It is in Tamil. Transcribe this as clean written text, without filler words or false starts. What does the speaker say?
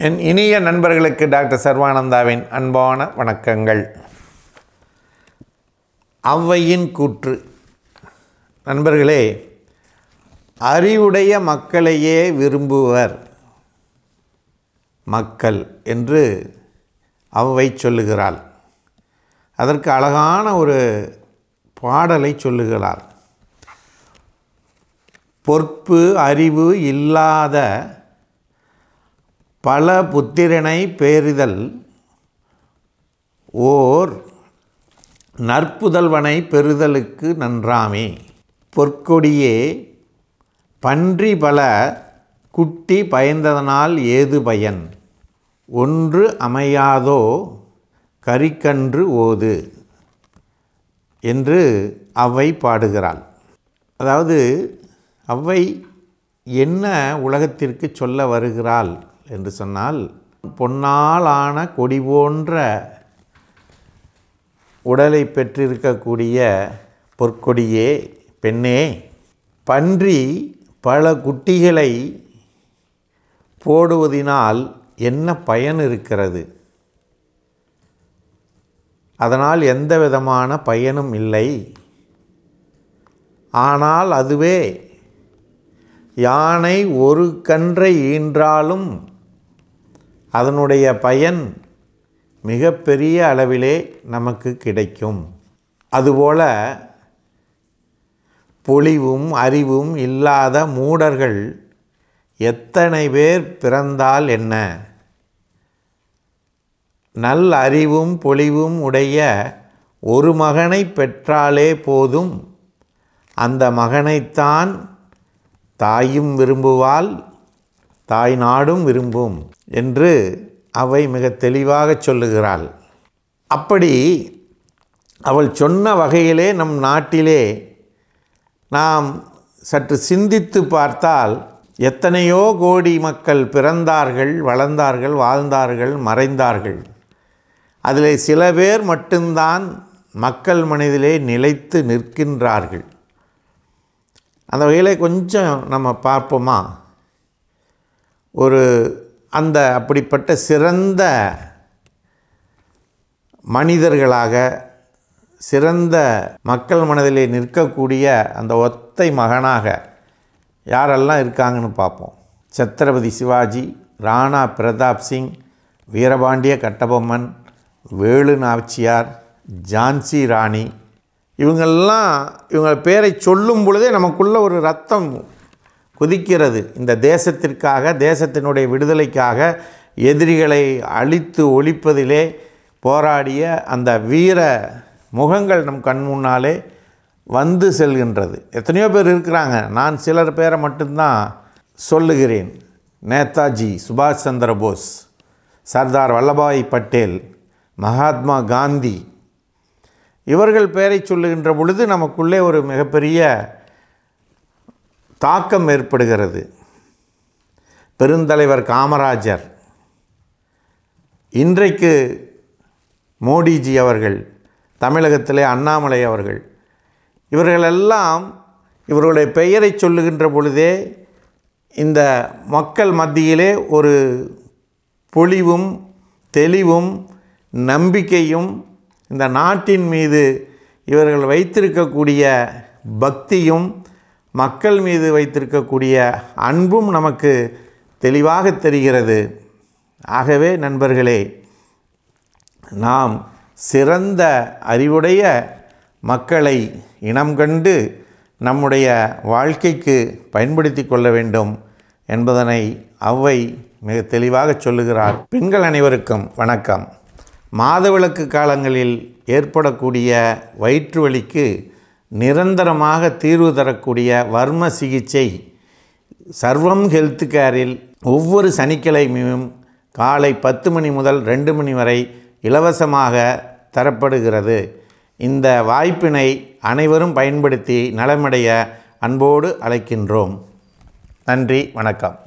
என் இனிய நண்பர்களுக்கு டாக்டர் சர்வானந்தாவின் அன்பான வணக்கங்கள். ஔவையின் கூற்று. நண்பர்களே, அறிவுடைய மக்களையே விரும்புவர் மக்கள் என்று ஔவை சொல்லுகிறாள். அதற்கு அழகான ஒரு பாடலை சொல்லுகிறார். பொற்பு அறிவு இல்லாத பல புத்திரனை பேரிதல் ஓர் நற்புதல்வனை பெறுதலுக்கு நன்றாமே. பொற்கொடியே பன்றி பல குட்டி பயந்ததனால் ஏது பயன், ஒன்று அமையாதோ கரிக்கன்று ஓது என்று ஔவை பாடுகிறாள். அதாவது ஔவை என்ன உலகத்திற்கு சொல்ல வருகிறாள் என்று சொன்னால், பொன்னால் ஆன கொடி போன்ற உடலை பெற்றிருக்கக்கூடிய பொற்கொடியே பெண்ணே, பன்றி பல குட்டிகளை போடுவதினால் என்ன பயன் இருக்கிறது? அதனால் எந்த விதமான பயனும் இல்லை. ஆனால் அதுவே யானை ஒரு கன்றை ஈன்றாலும் அதனுடைய பயன் மிகப்பெரிய அளவிலே நமக்கு கிடைக்கும். அதுபோல பொலிவும் அறிவும் இல்லாத மூடர்கள் எத்தனை பேர் பிறந்தால் என்ன? நல் அறிவும் பொலிவும் உடைய ஒரு மகனை பெற்றாலே போதும், அந்த மகனைத்தான் தாயும் விரும்புவாள், தாய் நாடும் விரும்பும் என்று ஔவை மிக தெளிவாக சொல்லுகிறாள். அப்படி அவள் சொன்ன வகையிலே நம் நாட்டிலே நாம் சற்று சிந்தித்து பார்த்தால், எத்தனையோ கோடி மக்கள் பிறந்தார்கள், வளர்ந்தார்கள், வாழ்ந்தார்கள், மறைந்தார்கள். அதில் சில பேர் மட்டும்தான் மக்கள் மனதிலே நிலைத்து நிற்கின்றார்கள். அந்த வகையில் கொஞ்சம் நம்ம பார்ப்போமா? அப்படிப்பட்ட சிறந்த மனிதர்களாக, சிறந்த மக்கள் மனதிலே நிற்கக்கூடிய அந்த ஒத்தை மகனாக யாரெல்லாம் இருக்காங்கன்னு பார்ப்போம். சத்ரபதி சிவாஜி, ராணா பிரதாப் சிங், வீரபாண்டிய கட்டபொம்மன், வேலு நாச்சியார், ஜான்சி ராணி, இவங்க பேரை சொல்லும் பொழுதே நமக்குள்ள ஒரு ரத்தம் கொதிக்கிறது. இந்த தேசத்திற்காக, தேசத்தினுடைய விடுதலைக்காக எதிரிகளை அழித்து ஒழிப்பதிலே போராடிய அந்த வீர முகங்கள் நம் கண் முன்னாலே வந்து செல்கின்றது. எத்தனையோ பேர் இருக்கிறாங்க, நான் சிலர் பேரை மட்டும்தான் சொல்லுகிறேன். நேதாஜி சுபாஷ் சந்திர போஸ், சர்தார் வல்லபாய் பட்டேல், மகாத்மா காந்தி, இவர்கள் பெயரை சொல்லுகின்ற பொழுது நமக்குள்ளே ஒரு மிகப்பெரிய தாக்கம் ஏற்படுகிறது. பெருந்தலைவர் காமராஜர், இன்றைக்கு மோடிஜி அவர்கள், தமிழகத்திலே அண்ணாமலை அவர்கள், இவர்களெல்லாம் இவர்களுடைய பெயரை சொல்லுகின்ற பொழுதே இந்த மக்கள் மத்தியிலே ஒரு பொலிவும் தெளிவும் நம்பிக்கையும், இந்த நாட்டின் மீது இவர்கள் வைத்திருக்கக்கூடிய பக்தியும், மக்கள் மீது வைத்திருக்கக்கூடிய அன்பும் நமக்கு தெளிவாக தெரிகிறது. ஆகவே நண்பர்களே, நாம் சிறந்த அறிவுடைய மக்களை இனம் கண்டு நம்முடைய வாழ்க்கைக்கு பயன்படுத்தி கொள்ள வேண்டும் என்பதனை ஔவை மிக தெளிவாக சொல்லுகிறார். பெண்கள் அனைவருக்கும் வணக்கம். மாதவிலக்கு காலங்களில் ஏற்படக்கூடிய வயிற்று வலிக்கு நிரந்தரமாக தீர்வு தரக்கூடிய வர்ம சிகிச்சை சர்வம் ஹெல்த் கேரில் ஒவ்வொரு சனிக்கிழமையும் காலை 10 மணி முதல் 2 மணி வரை இலவசமாக தரப்படுகிறது. இந்த வாய்ப்பினை அனைவரும் பயன்படுத்தி நலமடைய அன்போடு அழைக்கின்றோம். நன்றி, வணக்கம்.